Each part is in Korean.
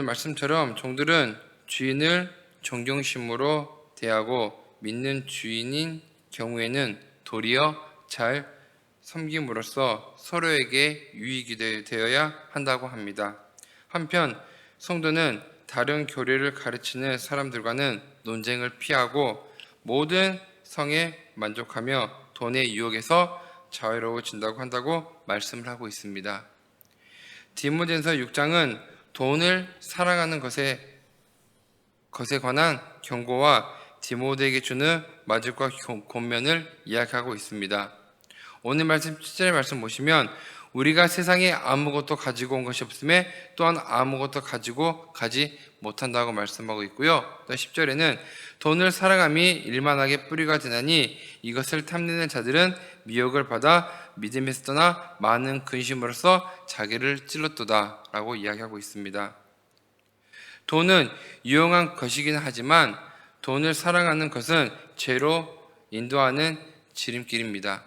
말씀처럼 종들은 주인을 존경심으로 대하고 믿는 주인인 경우에는 도리어 잘 섬김으로써 서로에게 유익이 되어야 한다고 합니다. 한편 성도는 다른 교리를 가르치는 사람들과는 논쟁을 피하고 모든 성에 만족하며 돈의 유혹에서 자유로워진다고 한다고 말씀을 하고 있습니다. 디모데전서 6장은 돈을 사랑하는 것에 관한 경고와 디모데에게 주는 마질과 권면을 이야기하고 있습니다. 오늘 말씀 7절의 말씀 보시면 우리가 세상에 아무것도 가지고 온 것이 없음에 또한 아무것도 가지고 가지 못한다고 말씀하고 있고요. 또 10절에는 돈을 사랑함이 일만하게 뿌리가 되나니 이것을 탐내는 자들은 미혹을 받아 믿음에서 떠나 많은 근심으로써 자기를 찔렀도다 라고 이야기하고 있습니다. 돈은 유용한 것이긴 하지만 돈을 사랑하는 것은 죄로 인도하는 지름길입니다.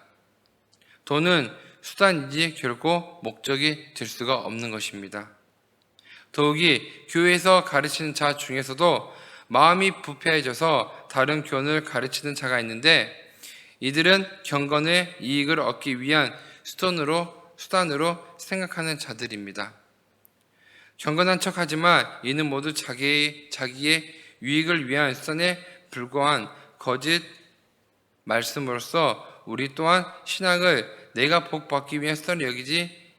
돈은 수단이지 결코 목적이 될 수가 없는 것입니다. 더욱이 교회에서 가르치는 자 중에서도 마음이 부패해져서 다른 교훈을 가르치는 자가 있는데 이들은 경건의 이익을 얻기 위한 수단으로 생각하는 자들입니다. 경건한 척하지만 이는 모두 자기의 유익을 위한 수단에 불과한 거짓 말씀으로써 우리 또한 신앙을 내가 복받기 위한 수단을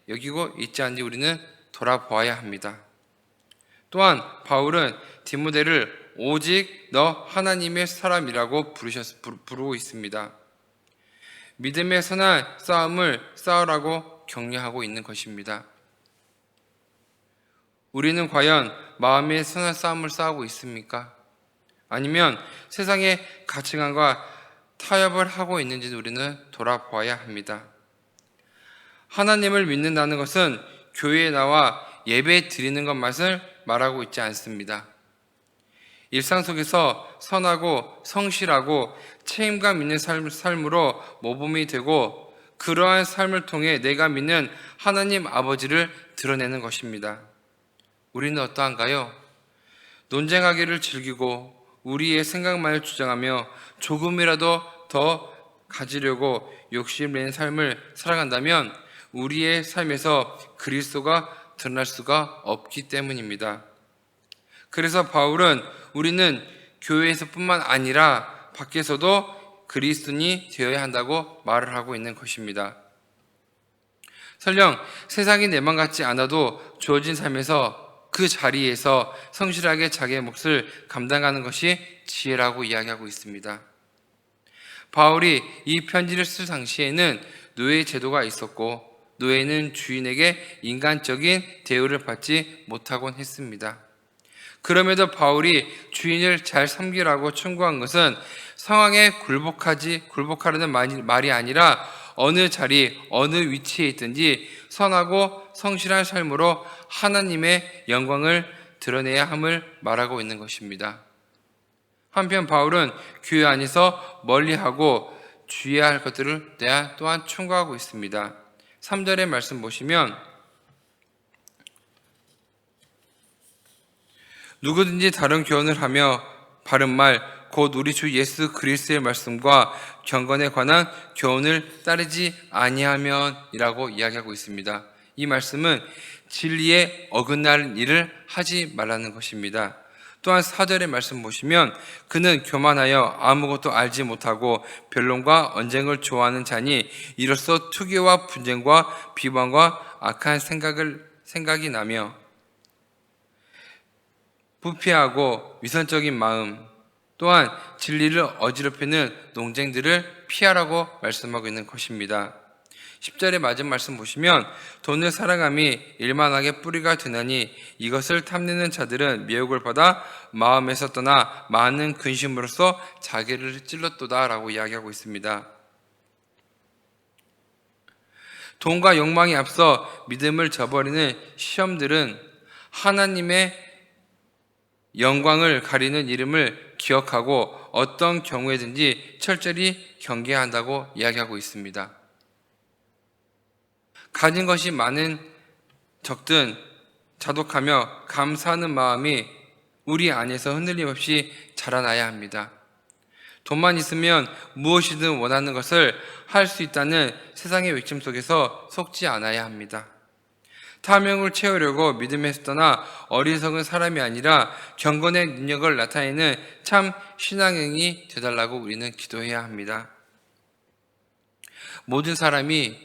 여기고 있지 않은지 우리는 돌아보아야 합니다. 또한 바울은 디모데를 오직 너 하나님의 사람이라고 부르고 있습니다. 믿음의 선한 싸움을 싸우라고 격려하고 있는 것입니다. 우리는 과연 마음의 선한 싸움을 싸우고 있습니까? 아니면 세상의 가치관과 타협을 하고 있는지 우리는 돌아보아야 합니다. 하나님을 믿는다는 것은 교회에 나와 예배 드리는 것만을 말하고 있지 않습니다. 일상 속에서 선하고 성실하고 책임감 있는 삶으로 모범이 되고 그러한 삶을 통해 내가 믿는 하나님 아버지를 드러내는 것입니다. 우리는 어떠한가요? 논쟁하기를 즐기고 우리의 생각만을 주장하며 조금이라도 더 가지려고 욕심내는 삶을 살아간다면 우리의 삶에서 그리스도가 드러날 수가 없기 때문입니다. 그래서 바울은 우리는 교회에서뿐만 아니라 밖에서도 그리스도인이 되어야 한다고 말을 하고 있는 것입니다. 설령 세상이 내 맘 같지 않아도 주어진 삶에서 그 자리에서 성실하게 자기의 몫을 감당하는 것이 지혜라고 이야기하고 있습니다. 바울이 이 편지를 쓸 당시에는 노예 제도가 있었고 노예는 주인에게 인간적인 대우를 받지 못하곤 했습니다. 그럼에도 바울이 주인을 잘 섬기라고 충고한 것은 상황에 굴복하려는 말이 아니라 어느 자리, 어느 위치에 있든지 선하고 성실한 삶으로 하나님의 영광을 드러내야 함을 말하고 있는 것입니다. 한편 바울은 교회 안에서 멀리하고 주의해야 할 것들을 대하 또한 충고하고 있습니다. 3절의 말씀 보시면 누구든지 다른 교훈을 하며 바른 말 곧 우리 주 예수 그리스도의 말씀과 경건에 관한 교훈을 따르지 아니하면이라고 이야기하고 있습니다. 이 말씀은 진리에 어긋나는 일을 하지 말라는 것입니다. 또한 4절의 말씀 보시면 그는 교만하여 아무것도 알지 못하고 변론과 언쟁을 좋아하는 자니 이로써 투기와 분쟁과 비방과 악한 생각이 나며 부패하고 위선적인 마음 또한 진리를 어지럽히는 논쟁들을 피하라고 말씀하고 있는 것입니다. 10절의 맞은 말씀 보시면 돈을 사랑함이 일만하게 뿌리가 되나니 이것을 탐내는 자들은 미혹을 받아 마음에서 떠나 많은 근심으로써 자기를 찔렀도다 라고 이야기하고 있습니다. 돈과 욕망에 앞서 믿음을 저버리는 시험들은 하나님의 영광을 가리는 이름을 기억하고 어떤 경우에든지 철저히 경계해야 한다고 이야기하고 있습니다. 가진 것이 많은 적든 자독하며 감사하는 마음이 우리 안에서 흔들림 없이 자라나야 합니다. 돈만 있으면 무엇이든 원하는 것을 할 수 있다는 세상의 외침 속에서 속지 않아야 합니다. 탐욕을 채우려고 믿음에서 떠나 어리석은 사람이 아니라 경건의 능력을 나타내는 참 신앙인이 되달라고 우리는 기도해야 합니다. 모든 사람이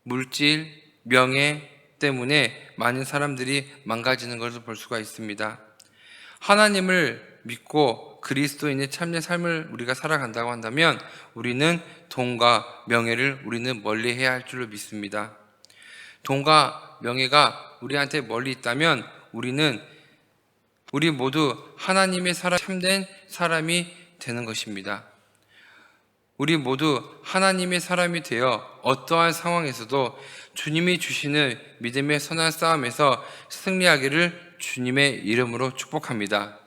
물질, 명예 때문에 많은 사람들이 망가지는 것을 볼 수가 있습니다. 하나님을 믿고 그리스도인의 참된 삶을 우리가 살아간다고 한다면 우리는 돈과 명예를 우리는 멀리해야 할 줄로 믿습니다. 돈과 명예가 우리한테 멀리 있다면 우리 모두 하나님의 참된 사람이 되는 것입니다. 우리 모두 하나님의 사람이 되어 어떠한 상황에서도 주님이 주시는 믿음의 선한 싸움에서 승리하기를 주님의 이름으로 축복합니다.